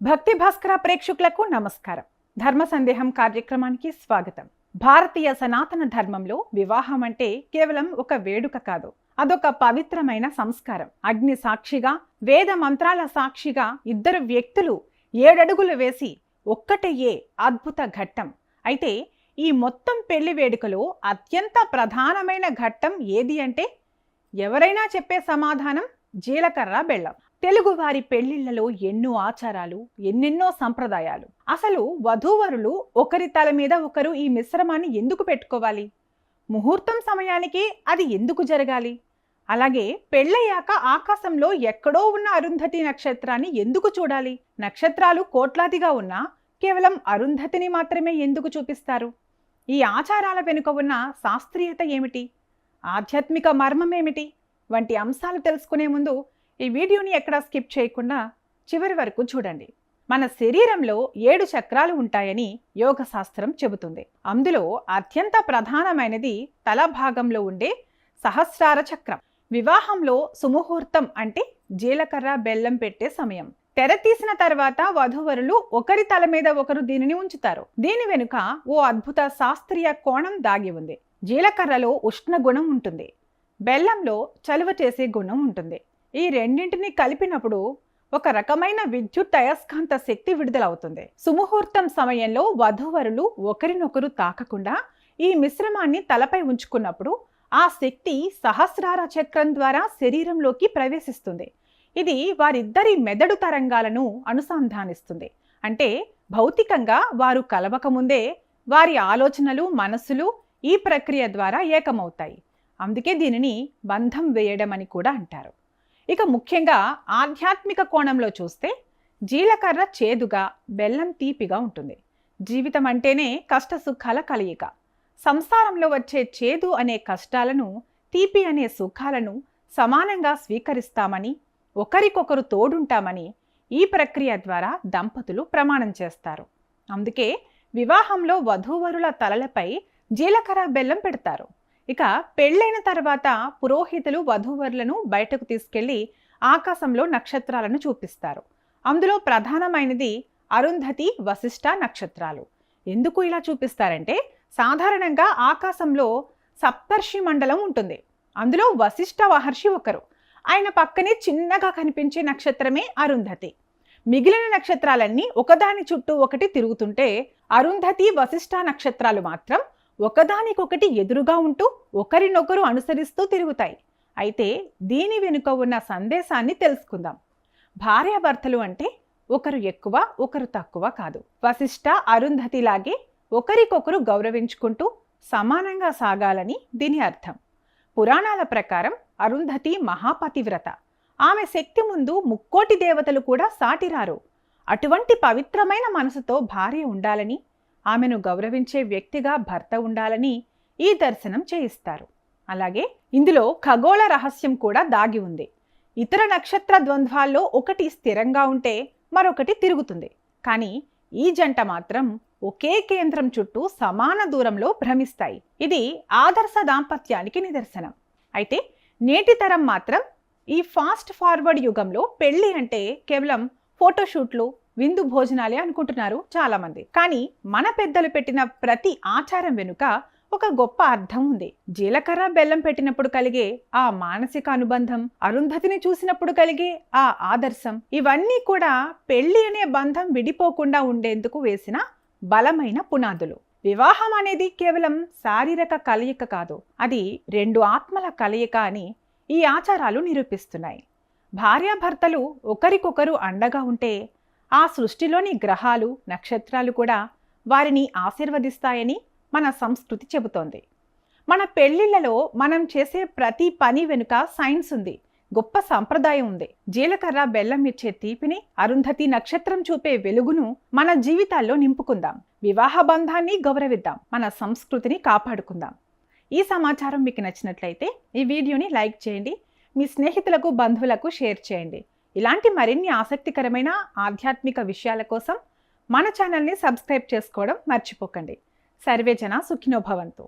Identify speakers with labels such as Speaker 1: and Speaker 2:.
Speaker 1: భక్తి భాస్కర ప్రేక్షకులకు నమస్కారం. ధర్మ సందేహం కార్యక్రమానికి స్వాగతం. భారతీయ సనాతన ధర్మంలో వివాహం అంటే కేవలం ఒక వేడుక కాదు, అదొక పవిత్రమైన సంస్కారం. అగ్ని సాక్షిగా, వేద మంత్రాల సాక్షిగా ఇద్దరు వ్యక్తులు 7 అడుగులు వేసి ఒక్కటయ్యే అద్భుత ఘట్టం. అయితే ఈ మొత్తం పెళ్లి వేడుకలో అత్యంత ప్రధానమైన ఘట్టం ఏది అంటే ఎవరైనా చెప్పే సమాధానం జీలకర్ర బెల్లం. తెలుగు వారి పెళ్లిళ్లలో ఎన్నో ఆచారాలు, ఎన్నెన్నో సంప్రదాయాలు. అసలు వధూవరులు ఒకరి తల మీద ఒకరు ఈ మిశ్రమాన్ని ఎందుకు పెట్టుకోవాలి? ముహూర్తం సమయానికి అది ఎందుకు జరగాలి? అలాగే పెళ్ళయ్యాక ఆకాశంలో ఎక్కడో ఉన్న అరుంధతి నక్షత్రాన్ని ఎందుకు చూడాలి? నక్షత్రాలు కోట్లాదిగా ఉన్నా కేవలం అరుంధతిని మాత్రమే ఎందుకు చూపిస్తారు? ఈ ఆచారాల వెనుక ఉన్న శాస్త్రీయత ఏమిటి? ఆధ్యాత్మిక మర్మం ఏమిటి? వంటి అంశాలు తెలుసుకునే ముందు ఈ వీడియోని ఎక్కడా స్కిప్ చేయకుండా చివరి వరకు చూడండి. మన శరీరంలో 7 చక్రాలు ఉంటాయని యోగ శాస్త్రం చెబుతుంది. అందులో అత్యంత ప్రధానమైనది తల భాగంలో ఉండే సహస్రార చక్రం. వివాహంలో సుముహూర్తం అంటే జీలకర్ర బెల్లం పెట్టే సమయం. తెర తీసిన తర్వాత వధూవరులు ఒకరి తల మీద ఒకరు దీనిని ఉంచుతారు. దీని వెనుక ఓ అద్భుత శాస్త్రీయ కోణం దాగి ఉంది. జీలకర్రలో ఉష్ణ గుణం ఉంటుంది, బెల్లంలో చలువ చేసే గుణం ఉంటుంది. ఈ రెండింటిని కలిపినప్పుడు ఒక రకమైన విద్యుత్ అయస్కాంత శక్తి విడుదలవుతుంది. సుముహూర్తం సమయంలో వధూవరులు ఒకరినొకరు తాకకుండా ఈ మిశ్రమాన్ని తలపై ఉంచుకున్నప్పుడు ఆ శక్తి సహస్రార చక్రం ద్వారా శరీరంలోకి ప్రవేశిస్తుంది. ఇది వారిద్దరి మెదడు తరంగాలను అనుసంధానిస్తుంది. అంటే భౌతికంగా వారు కలవకముందే వారి ఆలోచనలు, మనస్సులు ఈ ప్రక్రియ ద్వారా ఏకమవుతాయి. అందుకే దీనిని బంధం వేయడం అని కూడా అంటారు. ఇక ముఖ్యంగా ఆధ్యాత్మిక కోణంలో చూస్తే జీలకర్ర చేదుగా, బెల్లం తీపిగా ఉంటుంది. జీవితం అంటేనే కష్ట సుఖాల కలయిక. సంసారంలో వచ్చే చేదు అనే కష్టాలను, తీపి అనే సుఖాలను సమానంగా స్వీకరిస్తామని, ఒకరికొకరు తోడుంటామని ఈ ప్రక్రియ ద్వారా దంపతులు ప్రమాణం చేస్తారు. అందుకే వివాహంలో వధూవరుల తలలపై జీలకర్ర బెల్లం పెడతారు. ఇక పెళ్ళైన తర్వాత పురోహితులు వధూవరులను బయటకు తీసుకెళ్లి ఆకాశంలో నక్షత్రాలను చూపిస్తారు. అందులో ప్రధానమైనది అరుంధతి, వశిష్ఠ నక్షత్రాలు. ఎందుకు ఇలా చూపిస్తారంటే సాధారణంగా ఆకాశంలో సప్తర్షి మండలం ఉంటుంది. అందులో వశిష్ఠ మహర్షి ఒకరు. ఆయన పక్కనే చిన్నగా కనిపించే నక్షత్రమే అరుంధతి. మిగిలిన నక్షత్రాలన్నీ ఒకదాని చుట్టూ ఒకటి తిరుగుతుంటే అరుంధతి, వశిష్ఠ నక్షత్రాలు మాత్రం ఒకదానికొకటి ఎదురుగా ఉంటూ ఒకరినొకరు అనుసరిస్తూ తిరుగుతాయి. అయితే దీని వెనుక ఉన్న సందేశాన్ని తెలుసుకుందాం. భార్యాభర్తలు అంటే ఒకరు ఎక్కువ, ఒకరు తక్కువ కాదు. వశిష్ఠ, అరుంధతిలాగే ఒకరికొకరు గౌరవించుకుంటూ సమానంగా సాగాలని దీని అర్థం. పురాణాల ప్రకారం అరుంధతి మహాపతివ్రత. ఆమె శక్తి ముందు ముక్కోటి దేవతలు కూడా సాటిరారు. అటువంటి పవిత్రమైన మనసుతో భార్య ఉండాలని, ఆమెను గౌరవించే వ్యక్తిగా భర్త ఉండాలని ఈ దర్శనం చేయిస్తారు. అలాగే ఇందులో ఖగోళ రహస్యం కూడా దాగి ఉంది. ఇతర నక్షత్ర ద్వంద్వాల్లో ఒకటి స్థిరంగా ఉంటే మరొకటి తిరుగుతుంది. కానీ ఈ జంట మాత్రం ఒకే కేంద్రం చుట్టూ సమాన దూరంలో భ్రమిస్తాయి. ఇది ఆదర్శ దాంపత్యానికి నిదర్శనం. అయితే నేటి తరం మాత్రం ఈ ఫాస్ట్ ఫార్వర్డ్ యుగంలో పెళ్లి అంటే కేవలం ఫోటోషూట్లు, విందు భోజనాలే అనుకుంటున్నారు చాలా మంది. కానీ మన పెద్దలు పెట్టిన ప్రతి ఆచారం వెనుక ఒక గొప్ప అర్థం ఉంది. జీలకర్ర బెల్లం పెట్టినప్పుడు కలిగే ఆ మానసిక అనుబంధం, అరుంధతిని చూసినప్పుడు కలిగే ఆ ఆదర్శం, ఇవన్నీ కూడా పెళ్లి అనే బంధం విడిపోకుండా ఉండేందుకు వేసిన బలమైన పునాదులు. వివాహం అనేది కేవలం శారీరక కలయిక కాదు, అది 2 ఆత్మల కలయిక అని ఈ ఆచారాలు నిరూపిస్తున్నాయి. భార్యాభర్తలు ఒకరికొకరు అండగా ఉంటే ఆ సృష్టిలోని గ్రహాలు, నక్షత్రాలు కూడా వారిని ఆశీర్వదిస్తాయని మన సంస్కృతి చెబుతోంది. మన పెళ్లిళ్లలో మనం చేసే ప్రతి పని వెనుక సైన్స్ ఉంది, గొప్ప సంప్రదాయం ఉంది. జీలకర్ర బెల్లం ఇచ్చే తీపిని, అరుంధతి నక్షత్రం చూపే వెలుగును మన జీవితాల్లో నింపుకుందాం. వివాహ బంధాన్ని గౌరవిద్దాం, మన సంస్కృతిని కాపాడుకుందాం. ఈ సమాచారం మీకు నచ్చినట్లయితే ఈ వీడియోని లైక్ చేయండి, మీ స్నేహితులకు, బంధువులకు షేర్ చేయండి. ఇలాంటి మరిన్ని ఆసక్తికరమైన ఆధ్యాత్మిక విషయాల కోసం మన ఛానల్ని సబ్స్క్రైబ్ చేసుకోవడం మర్చిపోకండి. సర్వే జన సుఖినో భవంతు.